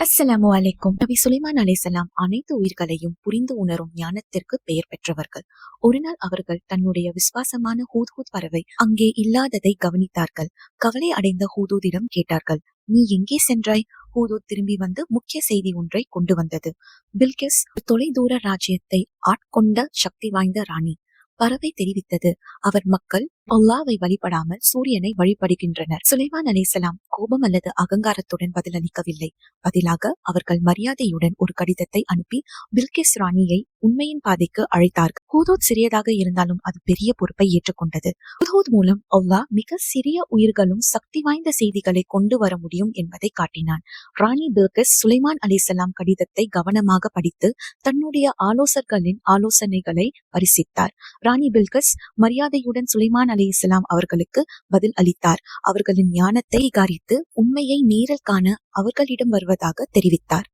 அஸ்ஸலாமு அலைக்கும். நபி சுலைமான் அலைஹிஸ்ஸலாம் அனைத்து உயிர்களையும் புரிந்து உணரும் ஞானத்திற்கு பெயர் பெற்றவர்கள். ஒரு நாள் அவர்கள் தன்னுடைய விசுவாசமான ஹூத்ஹூத் பறவை அங்கே இல்லாததை கவனித்தார்கள். கவலை அடைந்த ஹூதூதிடம் கேட்டார்கள், நீ எங்கே சென்றாய்? ஹூதூத் திரும்பி வந்து முக்கிய செய்தி ஒன்றை கொண்டு வந்தது. பில்கிஸ் தொலைதூர ராஜ்யத்தை ஆட்கொண்ட சக்தி வாய்ந்த ராணி. பறவை தெரிவித்தது, அவர் மக்கள் அல்லாவை வழிபடாமல் சூரியனை வழிபடுகின்றனர். சுலைமான் அலைஹிஸ்ஸலாம் கோபம் அல்லது அகங்காரத்துடன் பதிலளிக்கவில்லை. பதிலாக அவர்கள் மரியாதையுடன் ஒரு கடிதத்தை அனுப்பி பில்கிஸ் ராணியை உண்மையின் பாதைக்கு அழைத்தார்கள். ஹூதூத் சிறியதாக இருந்தாலும் அது பெரிய பொறுப்பை ஏற்றுக்கொண்டது. ஹூதூத் மூலம் அல்லாஹ் மிக சிறிய உயிர்களும் சக்தி வாய்ந்த செய்திகளை கொண்டு வர முடியும் என்பதை காட்டினான். ராணி பில்கிஸ் சுலைமான் அலைஹிஸ்ஸலாம் கடிதத்தை கவனமாக படித்து தன்னுடைய ஆலோசகர்களின் ஆலோசனைகளை பரிசித்தார். ராணி பில்கிஸ் மரியாதையுடன் சுலைமான் அலைஹிஸ்ஸலாம் அவர்களுக்கு பதில் அளித்தார். அவர்களின் ஞானத்தை விகாரித்து உண்மையை நேரில் காண அவர்களிடம் வருவதாக தெரிவித்தார்.